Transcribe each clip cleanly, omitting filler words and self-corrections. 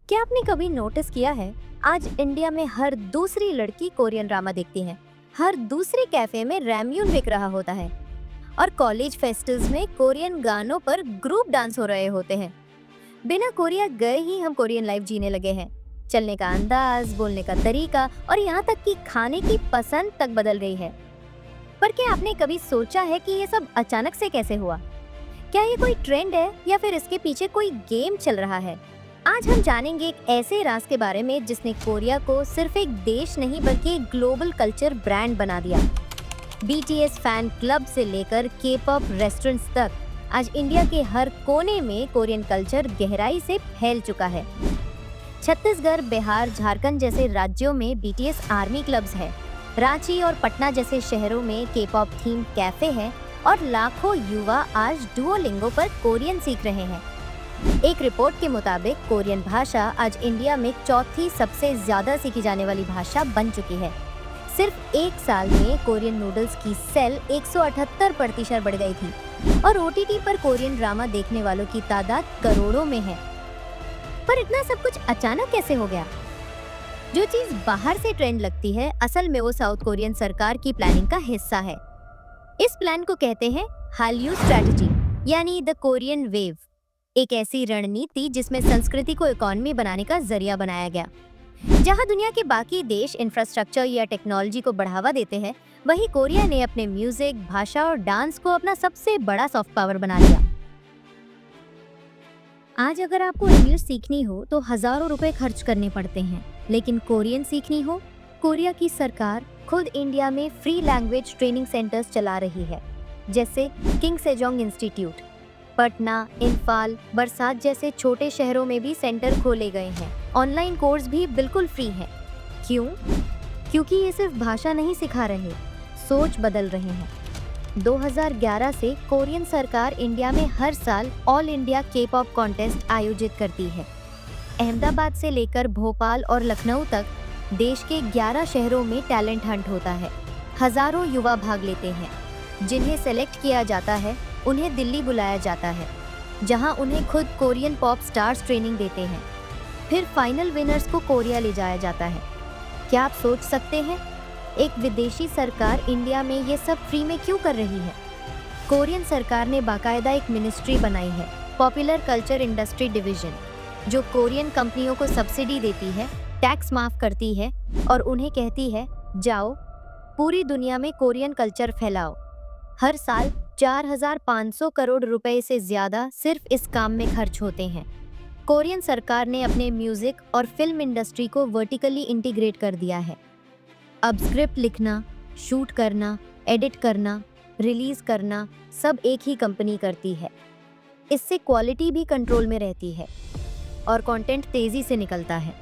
क्या आपने कभी नोटिस किया है, आज इंडिया में हर दूसरी लड़की कोरियन ड्रामा देखती है। हर दूसरे कैफे में रैम्यून बिक रहा होता है और कॉलेज फेस्टिवल्स में कोरियन गानों पर ग्रुप डांस हो रहे होते हैं। बिना कोरिया गए ही हम कोरियन लाइफ जीने लगे हैं। चलने का अंदाज, बोलने का तरीका और यहाँ तक कि खाने की पसंद तक बदल गई है। पर क्या आपने कभी सोचा है कि ये सब अचानक से कैसे हुआ? क्या ये कोई ट्रेंड है या फिर इसके पीछे कोई गेम चल रहा है? आज हम जानेंगे एक ऐसे राज के बारे में जिसने कोरिया को सिर्फ एक देश नहीं बल्कि एक ग्लोबल कल्चर ब्रांड बना दिया। बीटीएस फैन क्लब से लेकर के-पॉप रेस्टोरेंट्स तक आज इंडिया के हर कोने में कोरियन कल्चर गहराई से फैल चुका है। छत्तीसगढ़, बिहार, झारखंड जैसे राज्यों में बीटीएस आर्मी क्लब्स है। रांची और पटना जैसे शहरों में के-पॉप थीम कैफे है और लाखों युवा आज डुओलिंगो पर कोरियन सीख रहे हैं। एक रिपोर्ट के मुताबिक कोरियन भाषा आज इंडिया में चौथी सबसे ज्यादा सीखी जाने वाली भाषा बन चुकी है। सिर्फ एक साल में कोरियन नूडल्स की सेल 178% बढ़ गई थी और ओटीटी पर कोरियन ड्रामा देखने वालों की तादाद करोड़ों में है। पर इतना सब कुछ अचानक कैसे हो गया? जो चीज बाहर से ट्रेंड लगती है, असल में वो साउथ कोरियन सरकार की प्लानिंग का हिस्सा है। इस प्लान को कहते हैं हालयू स्ट्रेटजी, यानी द कोरियन वेव। एक ऐसी रणनीति जिसमें संस्कृति को इकोनॉमी बनाने का जरिया बनाया गया। जहां दुनिया के बाकी देश इंफ्रास्ट्रक्चर या टेक्नोलॉजी को बढ़ावा देते हैं, वहीं कोरिया ने अपने म्यूजिक, भाषा और डांस को अपना सबसे बड़ा सॉफ्ट पावर बना लिया। आज अगर आपको इंग्लिश सीखनी हो तो हजारों रुपए खर्च करने पड़ते हैं, लेकिन कोरियन सीखनी हो, कोरिया की सरकार खुद इंडिया में फ्री लैंग्वेज ट्रेनिंग सेंटर्स चला रही है, जैसे king Sejong institute. Patna, Imphal, बरसात जैसे छोटे शहरों में भी सेंटर खोले गए हैं। ऑनलाइन कोर्स भी बिल्कुल फ्री हैं। क्यों? क्योंकि ये सिर्फ भाषा नहीं सिखा रहे, सोच बदल रहे हैं। 2011 से कोरियन सरकार इंडिया में हर साल ऑल इंडिया के-पॉप कॉन्टेस्ट आयोजित करती है। अहमदाबाद से लेकर भोपाल और लखनऊ तक देश के 11 शहरों में टैलेंट हंट होता है। हजारों युवा भाग लेते हैं। जिन्हें सेलेक्ट किया जाता है उन्हें दिल्ली बुलाया जाता है, जहां उन्हें खुद कोरियन पॉप स्टार्स ट्रेनिंग देते हैं। फिर फाइनल विनर्स को कोरिया ले जाया जाता है। क्या आप सोच सकते हैं, एक विदेशी सरकार इंडिया में ये सब फ्री में क्यों कर रही है? कोरियन सरकार ने बाकायदा एक मिनिस्ट्री बनाई है, पॉपुलर कल्चर इंडस्ट्री डिवीजन, जो कोरियन कंपनियों को सब्सिडी देती है, टैक्स माफ करती है और उन्हें कहती है, जाओ पूरी दुनिया में कोरियन कल्चर फैलाओ। हर साल 4,500 करोड़ रुपए से ज्यादा सिर्फ इस काम में खर्च होते हैं। कोरियन सरकार ने अपने म्यूजिक और फिल्म इंडस्ट्री को वर्टिकली इंटीग्रेट कर दिया है। अब स्क्रिप्ट लिखना, शूट करना, एडिट करना, रिलीज करना सब एक ही कंपनी करती है। इससे क्वालिटी भी कंट्रोल में रहती है और कंटेंट तेजी से निकलता है।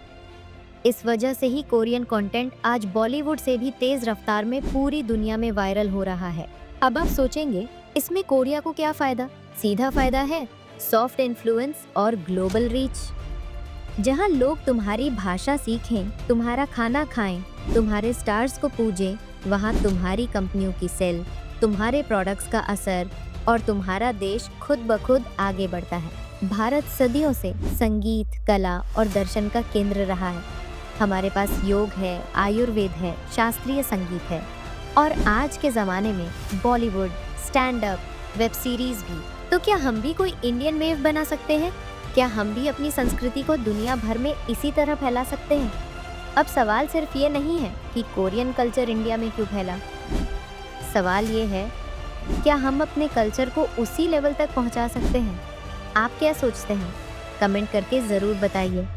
इस वजह से ही कोरियन कंटेंट आज बॉलीवुड से भी तेज रफ्तार में पूरी दुनिया में वायरल हो रहा है। अब आप सोचेंगे, इसमें कोरिया को क्या फायदा? सीधा फायदा है, सॉफ्ट इन्फ्लुएंस और ग्लोबल रीच। जहां लोग तुम्हारी भाषा सीखें, तुम्हारा खाना खाएं, तुम्हारे स्टार्स को पूजें, वहां तुम्हारी कंपनियों की सेल, तुम्हारे प्रोडक्ट्स का असर और तुम्हारा देश खुद ब खुद आगे बढ़ता है। भारत सदियों से संगीत, कला और दर्शन का केंद्र रहा है। हमारे पास योग है, आयुर्वेद है, शास्त्रीय संगीत है और आज के ज़माने में Bollywood, stand up, web series भी। तो क्या हम भी कोई इंडियन वेव बना सकते हैं? क्या हम भी अपनी संस्कृति को दुनिया भर में इसी तरह फैला सकते हैं? अब सवाल सिर्फ ये नहीं है कि कोरियन कल्चर इंडिया में क्यों फैला। सवाल ये है, क्या हम अपने कल्चर को उसी लेवल तक पहुंचा सकते हैं? आप क्या सोचते हैं? कमेंट करके ज़रूर बताइए।